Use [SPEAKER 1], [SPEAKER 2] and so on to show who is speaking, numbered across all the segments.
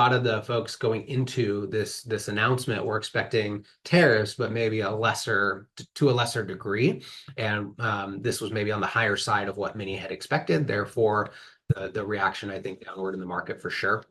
[SPEAKER 1] A lot of the folks going into this announcement were expecting tariffs, but maybe to a lesser degree. And this was maybe on the higher side of what many had expected. Therefore, the reaction, I think, downward in the market for sure.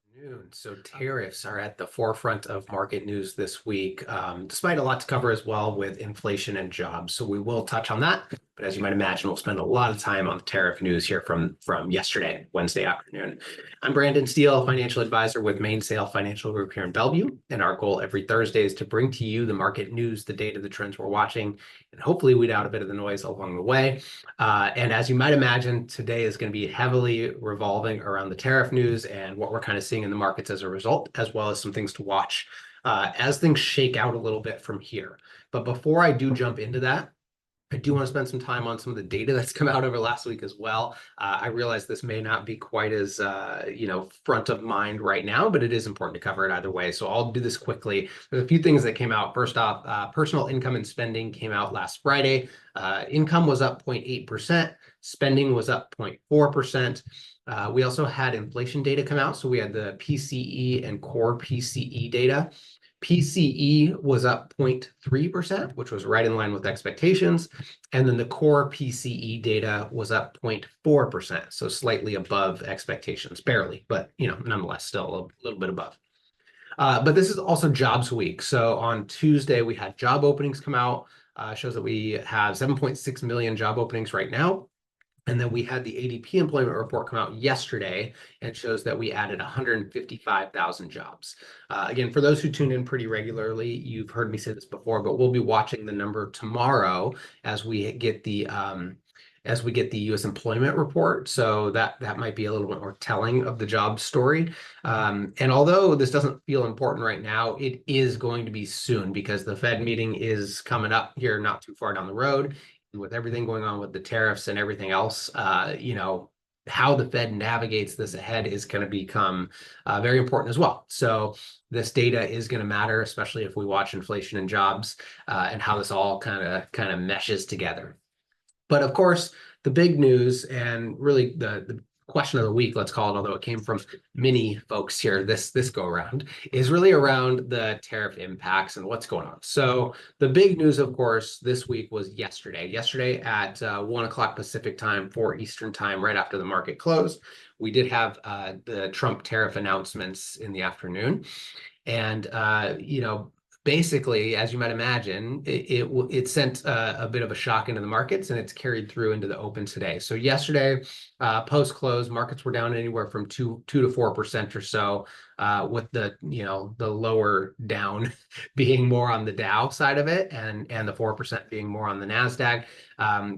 [SPEAKER 1] So tariffs are at the forefront of market news this week, despite a lot to cover as well with inflation and jobs. So we will touch on that. But as you might imagine, we'll spend a lot of time on the tariff news here from yesterday, Wednesday afternoon. I'm Brandon Steele, financial advisor with Mainsail Financial Group here in Bellevue. And our goal every Thursday is to bring to you the market news, the data, the trends we're watching, and hopefully weed out a bit of the noise along the way. And as you might imagine, today is going to be heavily revolving around the tariff news and what we're kind of seeing in the markets as a result, as well as some things to watch as things shake out a little bit from here. But before I do jump into that, I do want to spend some time on some of the data that's come out over last week as well. I realize this may not be quite as front of mind right now, but it is important to cover it either way. So I'll do this quickly. There's a few things that came out. First off, personal income and spending came out last Friday. Income was up 0.8%. Spending was up 0.4%. We also had inflation data come out. So we had the PCE and core PCE data. PCE was up 0.3%, which was right in line with expectations. And then the core PCE data was up 0.4%, so slightly above expectations, barely, but nonetheless, still a little bit above. But this is also jobs week. So on Tuesday, we had job openings come out. Shows that we have 7.6 million job openings right now. And then we had the ADP employment report come out yesterday and shows that we added 155,000 jobs. Again, for those who tune in pretty regularly, you've heard me say this before, but we'll be watching the number tomorrow as we get the U.S. employment report. So that might be a little bit more telling of the job story. And although this doesn't feel important right now, it is going to be soon because the Fed meeting is coming up here not too far down the road. With everything going on with the tariffs and everything else, how the Fed navigates this ahead is going to become very important as well. So this data is going to matter, especially if we watch inflation and jobs and how this all kind of meshes together. But of course, the big news and really the question of the week, let's call it, although it came from many folks here this go around, is really around the tariff impacts and what's going on. So the big news, of course, this week was yesterday. Yesterday at 1 o'clock Pacific time, 4 Eastern time, right after the market closed, we did have the Trump tariff announcements in the afternoon. And, basically, as you might imagine, it sent a bit of a shock into the markets, and it's carried through into the open today. So yesterday, post-close, markets were down anywhere from 2 to 4% or so, with the lower down being more on the Dow side of it, and the 4% being more on the Nasdaq.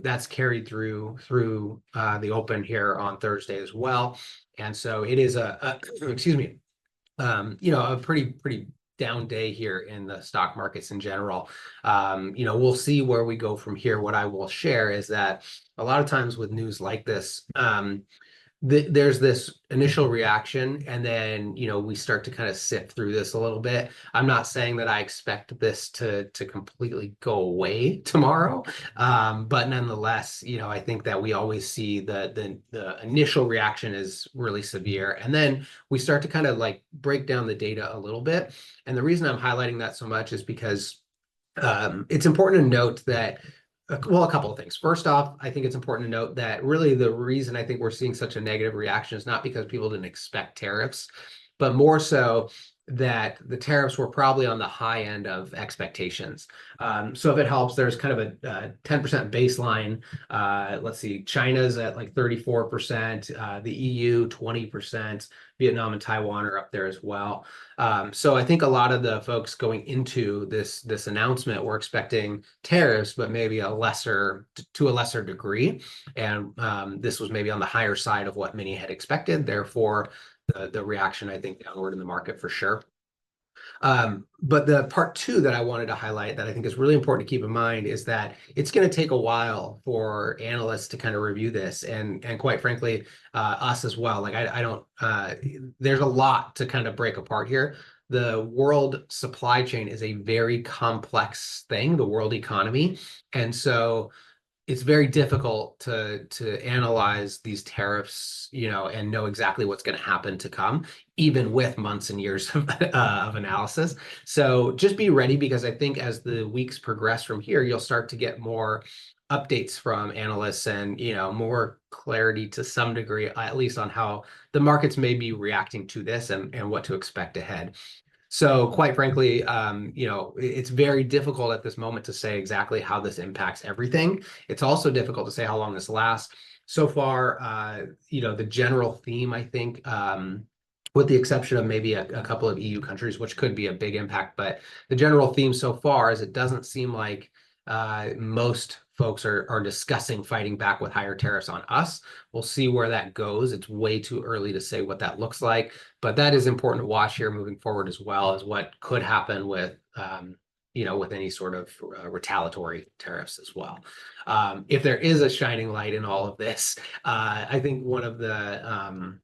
[SPEAKER 1] That's carried through the open here on Thursday as well. And so it is a pretty down day here in the stock markets in general. We'll see where we go from here. What I will share is that a lot of times with news like this, there's this initial reaction, and then we start to kind of sift through this a little bit. I'm not saying that I expect this to completely go away tomorrow, but nonetheless, I think that we always see the initial reaction is really severe, and then we start to kind of like break down the data a little bit. And the reason I'm highlighting that so much is because it's important to note that. Well, a couple of things. First off, I think it's important to note that really the reason I think we're seeing such a negative reaction is not because people didn't expect tariffs, but more so that the tariffs were probably on the high end of expectations. So if it helps, there's kind of a 10% baseline. Let's see, China's at like 34%, the EU 20%, Vietnam and Taiwan are up there as well. So I think a lot of the folks going into this announcement were expecting tariffs, but maybe to a lesser degree. And this was maybe on the higher side of what many had expected. Therefore, the reaction, I think, downward in the market for sure. But the part two that I wanted to highlight that I think is really important to keep in mind is that it's going to take a while for analysts to kind of review this, and quite frankly, us as well. Like I don't, there's a lot to kind of break apart here. The world supply chain is a very complex thing, the world economy, and so it's very difficult to analyze these tariffs, and know exactly what's going to happen to come, even with months and years of analysis. So just be ready, because I think as the weeks progress from here, you'll start to get more updates from analysts and, more clarity to some degree, at least on how the markets may be reacting to this and what to expect ahead. So quite frankly, it's very difficult at this moment to say exactly how this impacts everything. It's also difficult to say how long this lasts. So far, the general theme, I think, with the exception of maybe a couple of EU countries, which could be a big impact, but the general theme so far is it doesn't seem like most folks are discussing fighting back with higher tariffs on us. We'll see where that goes. It's way too early to say what that looks like, but that is important to watch here moving forward, as well as what could happen with with any sort of retaliatory tariffs as well. If there is a shining light in all of this, I think one of the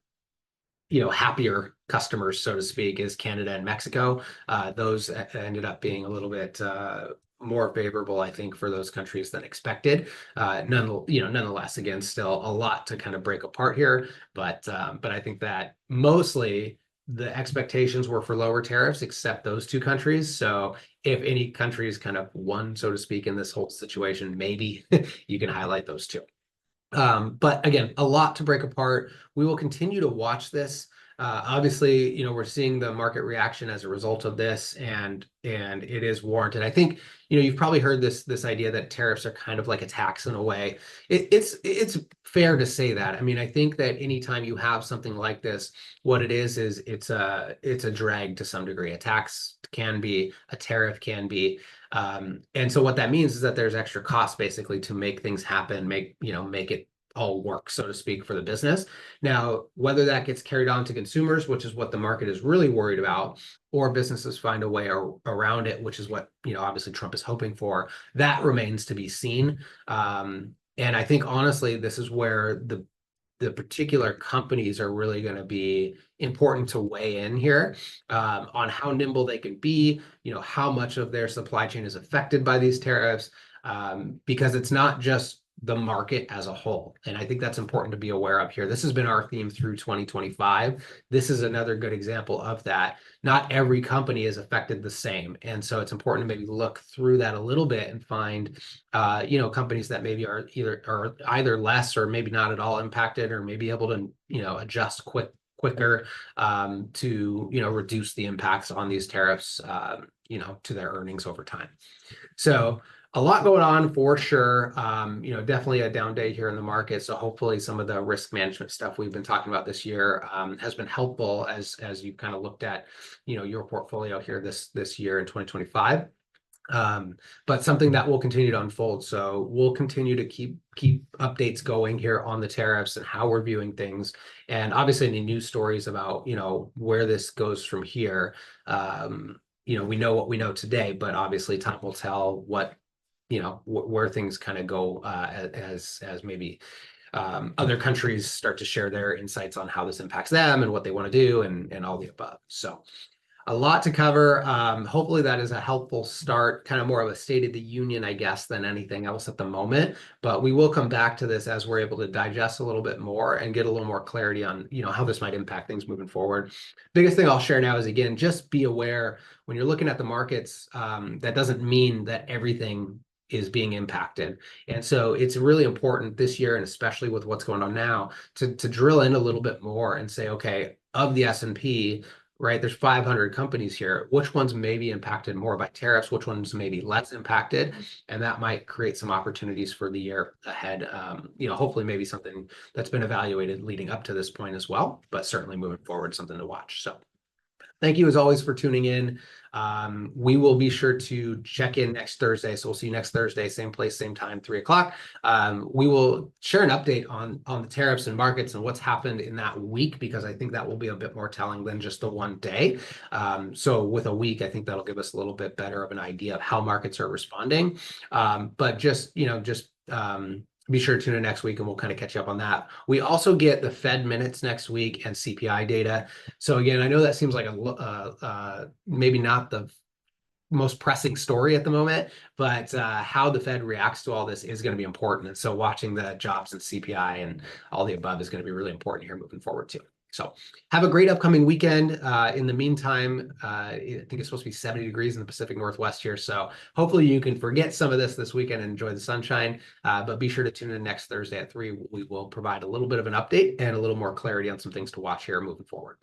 [SPEAKER 1] happier customers, so to speak, is Canada and Mexico. Those ended up being a little bit more favorable, I think, for those countries than expected. Nonetheless, again, still a lot to kind of break apart here, but I think that mostly the expectations were for lower tariffs, except those two countries. So if any countries kind of won, so to speak, in this whole situation, maybe you can highlight those two. But again, a lot to break apart. We will continue to watch this. Obviously, we're seeing the market reaction as a result of this, and it is warranted. I think, you've probably heard this idea that tariffs are kind of like a tax in a way. It's fair to say that. I mean, I think that anytime you have something like this, what it is it's a drag to some degree. A tax can be, a tariff can be. And so what that means is that there's extra cost basically to make things happen, make it all work, so to speak, for the business. Now, whether that gets carried on to consumers, which is what the market is really worried about, or businesses find a way around it, which is what, obviously Trump is hoping for, that remains to be seen. And I think, honestly, this is where the particular companies are really going to be important to weigh in here, on how nimble they can be, how much of their supply chain is affected by these tariffs, because it's not just the market as a whole. And I think that's important to be aware of here. This has been our theme through 2025. This is another good example of that. Not every company is affected the same. And so it's important to maybe look through that a little bit and find, companies that maybe are either less or maybe not at all impacted, or maybe able to, adjust quicker, to, reduce the impacts on these tariffs, to their earnings over time. So a lot going on for sure. Definitely a down day here in the market. So hopefully some of the risk management stuff we've been talking about this year has been helpful as you kind of looked at, your portfolio here this year in 2025. But something that will continue to unfold. So we'll continue to keep updates going here on the tariffs and how we're viewing things. And obviously any news stories about, where this goes from here. We know what we know today, but obviously time will tell where things kind of go, as maybe other countries start to share their insights on how this impacts them and what they want to do, and all the above. So a lot to cover. Hopefully that is a helpful start, kind of more of a State of the Union, I guess, than anything else at the moment. But we will come back to this as we're able to digest a little bit more and get a little more clarity on, how this might impact things moving forward. Biggest thing I'll share now is, again, just be aware when you're looking at the markets, that doesn't mean that everything is being impacted. And so it's really important this year, and especially with what's going on now, to drill in a little bit more and say, okay, of the S&P, right, there's 500 companies here. Which ones may be impacted more by tariffs? Which ones may be less impacted? And that might create some opportunities for the year ahead. Hopefully maybe something that's been evaluated leading up to this point as well, but certainly moving forward, something to watch. So thank you as always for tuning in. We will be sure to check in next Thursday. So we'll see you next Thursday, same place, same time, 3:00. We will share an update on the tariffs and markets and what's happened in that week, because I think that will be a bit more telling than just the one day. So with a week, I think that'll give us a little bit better of an idea of how markets are responding. But be sure to tune in next week and we'll kind of catch up on that. We also get the Fed minutes next week and CPI data. So again, I know that seems like maybe not the most pressing story at the moment, but how the Fed reacts to all this is going to be important. And so watching the jobs and CPI and all the above is going to be really important here moving forward too. So have a great upcoming weekend. In the meantime, I think it's supposed to be 70 degrees in the Pacific Northwest here. So hopefully you can forget some of this weekend and enjoy the sunshine. But be sure to tune in next Thursday at 3. We will provide a little bit of an update and a little more clarity on some things to watch here moving forward.